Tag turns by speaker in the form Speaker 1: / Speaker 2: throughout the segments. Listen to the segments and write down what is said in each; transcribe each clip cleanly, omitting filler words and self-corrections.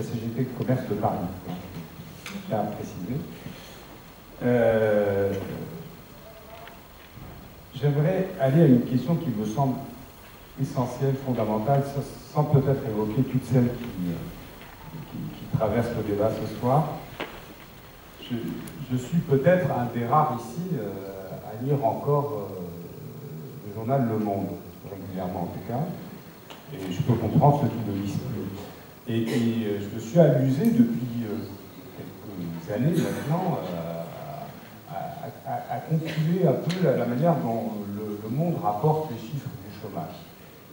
Speaker 1: la CGT Commerce de Paris. Je tiens à préciser. J'aimerais aller à une question qui me semble essentielle, fondamentale, sans peut-être évoquer toutes celles qui traversent le débat ce soir. Je suis peut-être un des rares ici à lire encore le journal Le Monde, régulièrement en tout cas, et je peux comprendre ceux qui ne lisent plus. Et je me suis amusé depuis quelques années maintenant à compiler un peu la manière dont le Monde rapporte les chiffres du chômage.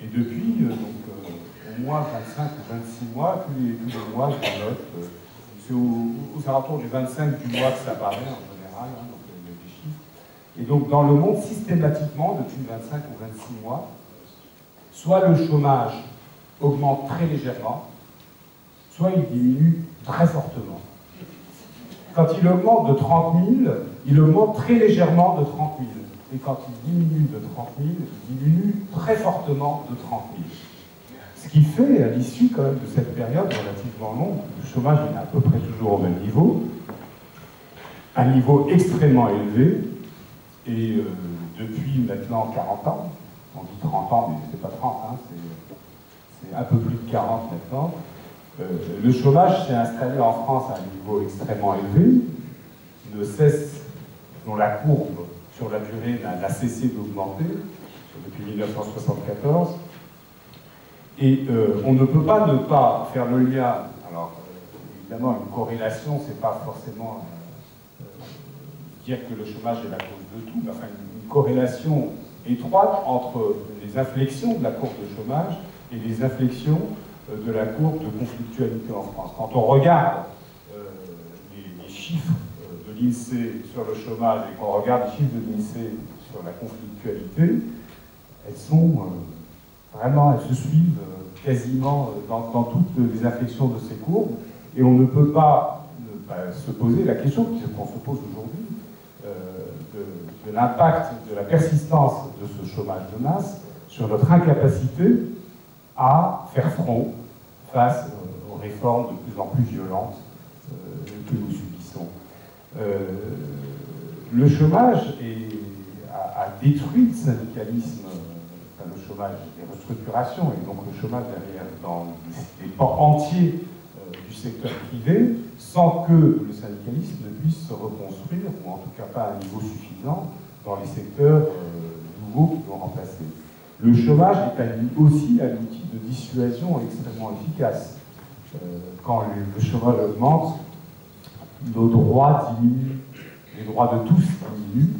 Speaker 1: Et depuis au moins 25 ou 26 mois, tous les mois, je note, c'est aux alentours du 25 du mois que ça paraît en général, hein, donc les chiffres. Et donc dans le Monde, systématiquement, depuis 25 ou 26 mois, soit le chômage augmente très légèrement, soit il diminue très fortement. Quand il augmente de 30 000, il augmente très légèrement de 30 000. Et quand il diminue de 30 000, il diminue très fortement de 30 000. Ce qui fait, à l'issue quand même de cette période relativement longue, le chômage est à peu près toujours au même niveau, un niveau extrêmement élevé, et depuis maintenant 40 ans, on dit 30 ans, mais c'est pas 30, hein, c'est un peu plus de 40 maintenant, le chômage s'est installé en France à un niveau extrêmement élevé, ne cesse, dont la courbe sur la durée n'a cessé d'augmenter depuis 1974. Et on ne peut pas ne pas faire le lien. Alors, évidemment, une corrélation, c'est pas forcément dire que le chômage est la cause de tout, mais enfin, une corrélation étroite entre les inflexions de la courbe de chômage et les inflexions de la courbe de conflictualité en France. Quand on regarde les chiffres de l'INSEE sur le chômage et qu'on regarde les chiffres de l'INSEE sur la conflictualité, elles sont vraiment, elles se suivent quasiment dans toutes les inflexions de ces courbes, et on ne peut pas se poser la question qu'on se pose aujourd'hui de l'impact, de la persistance de ce chômage de masse sur notre incapacité à faire front face aux réformes de plus en plus violentes que nous subissons. Le chômage a détruit le syndicalisme, enfin le chômage, les restructurations, et donc le chômage derrière dans des pans entiers du secteur privé, sans que le syndicalisme ne puisse se reconstruire, ou en tout cas pas à un niveau suffisant, dans les secteurs nouveaux qui l'ont remplacé. Le chômage est aussi un outil de dissuasion extrêmement efficace. Quand le chômage augmente, nos droits diminuent, les droits de tous diminuent,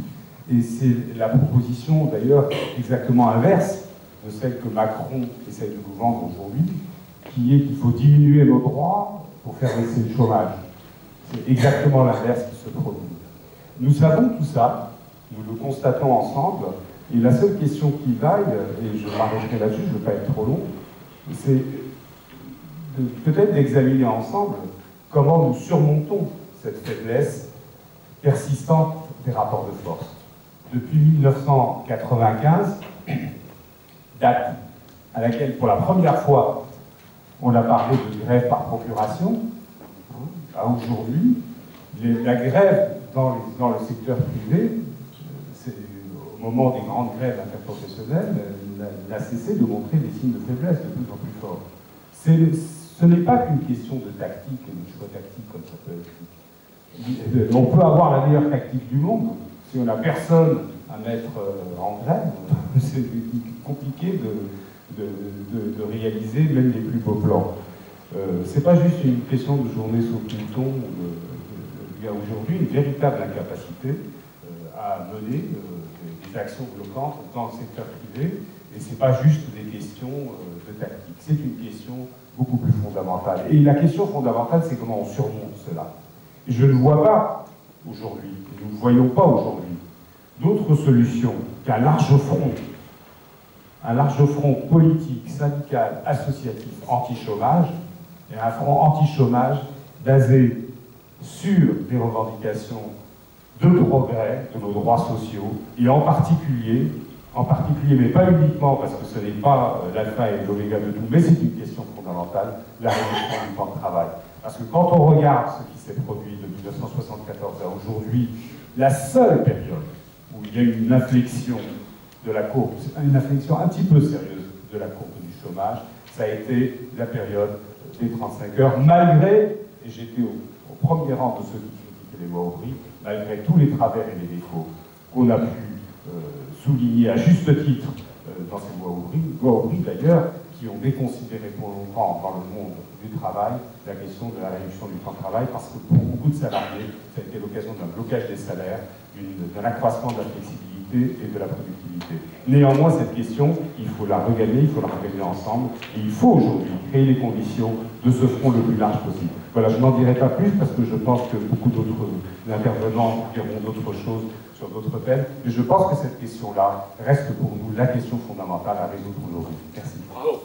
Speaker 1: et c'est la proposition d'ailleurs exactement inverse de celle que Macron essaie de nous vendre aujourd'hui, qui est qu'il faut diminuer nos droits pour faire baisser le chômage. C'est exactement l'inverse qui se produit. Nous savons tout ça, nous le constatons ensemble, et la seule question qui vaille, et je m'arrêterai là-dessus, je ne veux pas être trop long, c'est peut-être d'examiner ensemble comment nous surmontons cette faiblesse persistante des rapports de force. Depuis 1995, date à laquelle, pour la première fois, on a parlé de grève par procuration, à aujourd'hui, la grève dans le secteur privé, au moment des grandes grèves interprofessionnelles, n'a cessé de montrer des signes de faiblesse de plus en plus forts. Ce n'est pas qu'une question de tactique et de choix tactique comme ça peut être. On peut avoir la meilleure tactique du monde. Si on n'a personne à mettre en grève, c'est compliqué de réaliser même les plus beaux plans. C'est pas juste une question de journée sous Pluton. Il y a aujourd'hui une véritable incapacité à mener des actions bloquantes dans le secteur privé, et c'est pas juste des questions de tactique, c'est une question beaucoup plus fondamentale. Et la question fondamentale, c'est comment on surmonte cela. Et je ne vois pas aujourd'hui, nous ne voyons pas aujourd'hui, d'autre solution qu'un large front politique, syndical, associatif, anti-chômage, et un front anti-chômage basé sur des revendications de progrès de nos droits sociaux, et en particulier, mais pas uniquement, parce que ce n'est pas l'alpha et l'oméga de tout, mais c'est une question question fondamentale, la réduction du temps de travail. Parce que quand on regarde ce qui s'est produit de 1974 à aujourd'hui, la seule période où il y a eu une inflexion de la courbe, une inflexion un petit peu sérieuse de la courbe du chômage, ça a été la période des 35 heures, malgré, et j'étais au premier rang de ceux qui critiquaient les lois Aubry, malgré tous les travers et les défauts qu'on a pu souligner à juste titre dans ces lois Aubry d'ailleurs, qui ont déconsidéré pour longtemps dans le monde du travail la question de la réduction du temps de travail, parce que pour beaucoup de salariés, ça a été l'occasion d'un blocage des salaires, d'un accroissement de la flexibilité et de la productivité. Néanmoins, cette question, il faut la regagner, il faut la regagner ensemble, et il faut aujourd'hui créer les conditions de ce front le plus large possible. Voilà, je n'en dirai pas plus, parce que je pense que beaucoup d'autres intervenants diront d'autres choses sur d'autres thèmes, mais je pense que cette question-là reste pour nous la question fondamentale à résoudre aujourd'hui. Merci.
Speaker 2: Bravo.